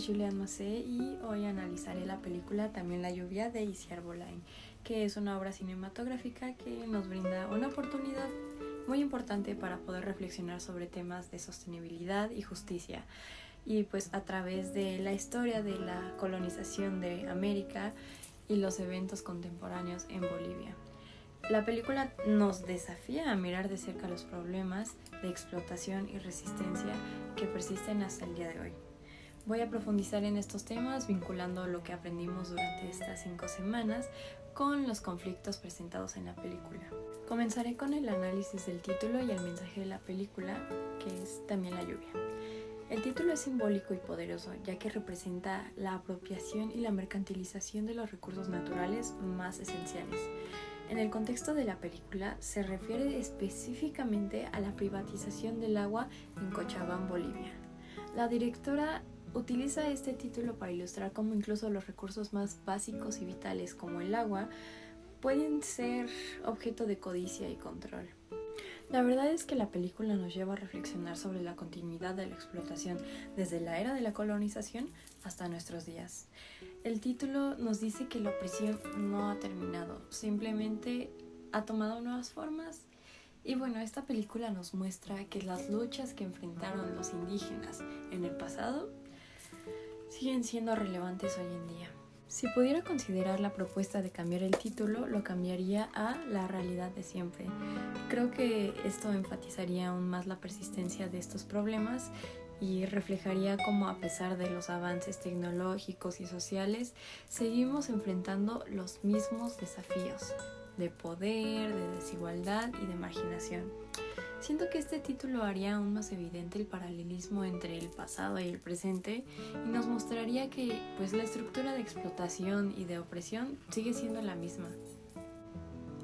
es Julián Macé y hoy analizaré la película También la lluvia de Isiar Bolain, que es una obra cinematográfica que nos brinda una oportunidad muy importante para poder reflexionar sobre temas de sostenibilidad y justicia, y pues a través de la historia de la colonización de América y los eventos contemporáneos en Bolivia. La película nos desafía a mirar de cerca los problemas de explotación y resistencia que persisten hasta el día de hoy. Voy a profundizar en estos temas vinculando lo que aprendimos durante estas 5 semanas con los conflictos presentados en la película. Comenzaré con el análisis del título y el mensaje de la película, que es También la lluvia. El título es simbólico y poderoso, ya que representa la apropiación y la mercantilización de los recursos naturales más esenciales. En el contexto de la película se refiere específicamente a la privatización del agua en Cochabamba, Bolivia. La directora utiliza este título para ilustrar cómo incluso los recursos más básicos y vitales, como el agua, pueden ser objeto de codicia y control. La verdad es que la película nos lleva a reflexionar sobre la continuidad de la explotación desde la era de la colonización hasta nuestros días. El título nos dice que la opresión no ha terminado, simplemente ha tomado nuevas formas. Y bueno, esta película nos muestra que las luchas que enfrentaron los indígenas en el pasado siguen siendo relevantes hoy en día. Si pudiera considerar la propuesta de cambiar el título, lo cambiaría a La realidad de siempre. Creo que esto enfatizaría aún más la persistencia de estos problemas y reflejaría cómo, a pesar de los avances tecnológicos y sociales, seguimos enfrentando los mismos desafíos de poder, de desigualdad y de marginación. Siento que este título haría aún más evidente el paralelismo entre el pasado y el presente y nos mostraría que pues, la estructura de explotación y de opresión sigue siendo la misma.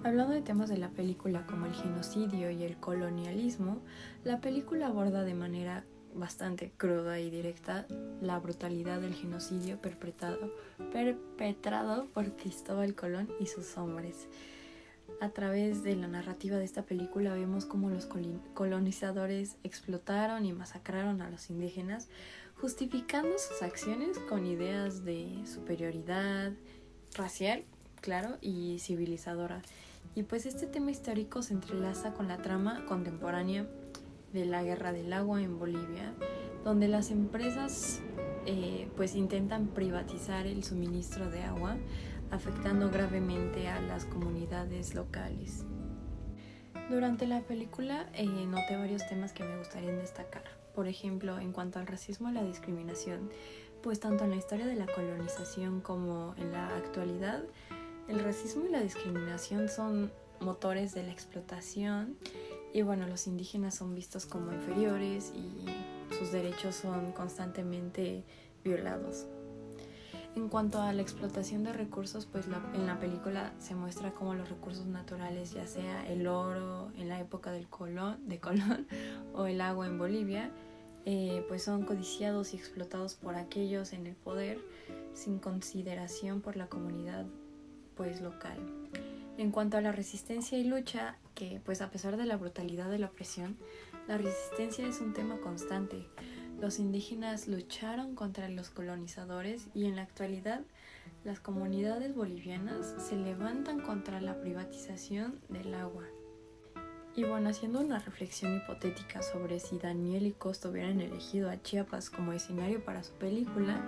Hablando de temas de la película como el genocidio y el colonialismo, la película aborda de manera bastante cruda y directa la brutalidad del genocidio perpetrado por Cristóbal Colón y sus hombres. A través de la narrativa de esta película vemos cómo los colonizadores explotaron y masacraron a los indígenas, justificando sus acciones con ideas de superioridad racial, claro, y civilizadora. Y pues este tema histórico se entrelaza con la trama contemporánea de la Guerra del Agua en Bolivia, donde las empresas pues intentan privatizar el suministro de agua, afectando gravemente a las comunidades locales. Durante la película noté varios temas que me gustaría destacar. Por ejemplo, en cuanto al racismo y la discriminación, pues tanto en la historia de la colonización como en la actualidad, el racismo y la discriminación son motores de la explotación y bueno, los indígenas son vistos como inferiores y sus derechos son constantemente violados. En cuanto a la explotación de recursos, pues en la película se muestra cómo los recursos naturales, ya sea el oro en la época de Colón o el agua en Bolivia, pues son codiciados y explotados por aquellos en el poder sin consideración por la comunidad pues local. En cuanto a la resistencia y lucha, que pues a pesar de la brutalidad de la opresión, la resistencia es un tema constante. Los indígenas lucharon contra los colonizadores y en la actualidad las comunidades bolivianas se levantan contra la privatización del agua. Y bueno, haciendo una reflexión hipotética sobre si Daniel y Costo hubieran elegido a Chiapas como escenario para su película,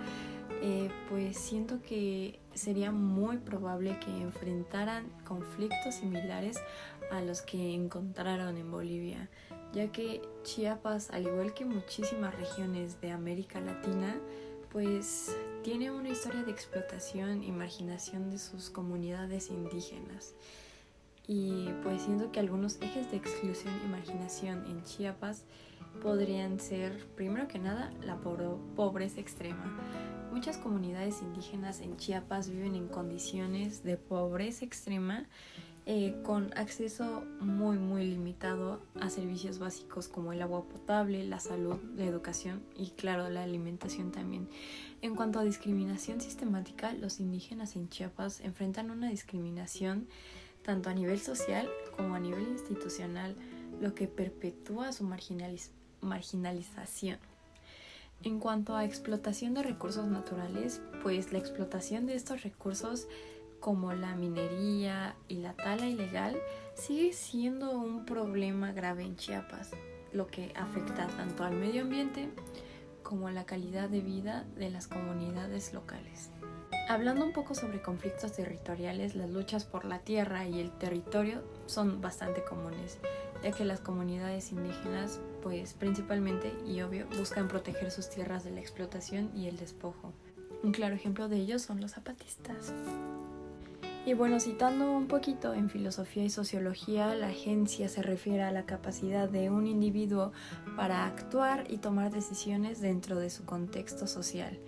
pues siento que sería muy probable que enfrentaran conflictos similares a los que encontraron en Bolivia, ya que Chiapas, al igual que muchísimas regiones de América Latina, pues tiene una historia de explotación y marginación de sus comunidades indígenas. Y pues siento que algunos ejes de exclusión y marginación en Chiapas podrían ser, primero que nada, la pobreza extrema. Muchas comunidades indígenas en Chiapas viven en condiciones de pobreza extrema, con acceso muy limitado a servicios básicos como el agua potable, la salud, la educación y claro, la alimentación también. En cuanto a discriminación sistemática, los indígenas en Chiapas enfrentan una discriminación tanto a nivel social como a nivel institucional, lo que perpetúa su marginalización. En cuanto a explotación de recursos naturales, pues la explotación de estos recursos como la minería y la tala ilegal sigue siendo un problema grave en Chiapas, lo que afecta tanto al medio ambiente como a la calidad de vida de las comunidades locales. Hablando un poco sobre conflictos territoriales, las luchas por la tierra y el territorio son bastante comunes, ya que las comunidades indígenas, pues principalmente y obvio, buscan proteger sus tierras de la explotación y el despojo. Un claro ejemplo de ello son los zapatistas. Y bueno, citando un poquito en filosofía y sociología, la agencia se refiere a la capacidad de un individuo para actuar y tomar decisiones dentro de su contexto social.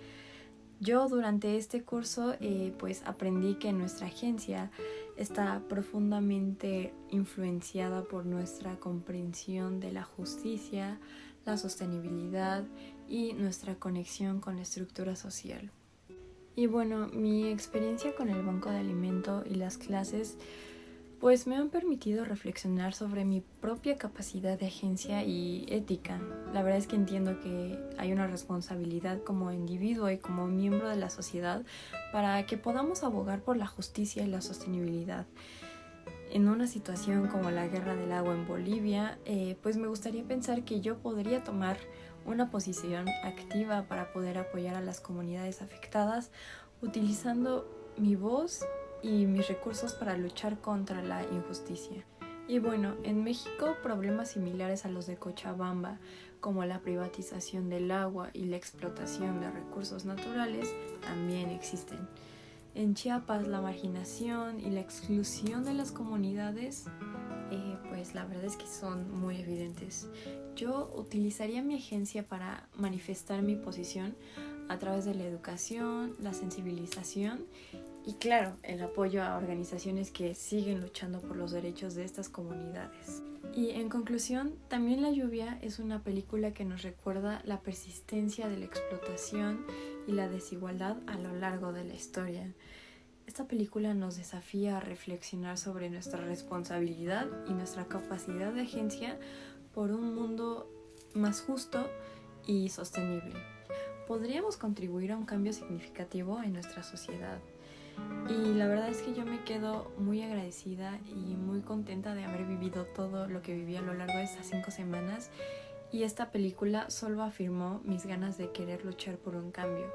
Yo durante este curso pues aprendí que nuestra agencia está profundamente influenciada por nuestra comprensión de la justicia, la sostenibilidad y nuestra conexión con la estructura social. Y bueno, mi experiencia con el banco de alimento y las clases pues me han permitido reflexionar sobre mi propia capacidad de agencia y ética. La verdad es que entiendo que hay una responsabilidad como individuo y como miembro de la sociedad para que podamos abogar por la justicia y la sostenibilidad. En una situación como la guerra del agua en Bolivia, pues me gustaría pensar que yo podría tomar una posición activa para poder apoyar a las comunidades afectadas utilizando mi voz y mis recursos para luchar contra la injusticia. Y bueno, en México problemas similares a los de Cochabamba, como la privatización del agua y la explotación de recursos naturales, también existen. En Chiapas la marginación y la exclusión de las comunidades, pues la verdad es que son muy evidentes. Yo utilizaría mi agencia para manifestar mi posición a través de la educación, la sensibilización y claro, el apoyo a organizaciones que siguen luchando por los derechos de estas comunidades. Y en conclusión, también La lluvia es una película que nos recuerda la persistencia de la explotación y la desigualdad a lo largo de la historia. Esta película nos desafía a reflexionar sobre nuestra responsabilidad y nuestra capacidad de agencia por un mundo más justo y sostenible. Podríamos contribuir a un cambio significativo en nuestra sociedad. Y la verdad es que yo me quedo muy agradecida y muy contenta de haber vivido todo lo que viví a lo largo de estas 5 semanas y esta película solo afirmó mis ganas de querer luchar por un cambio.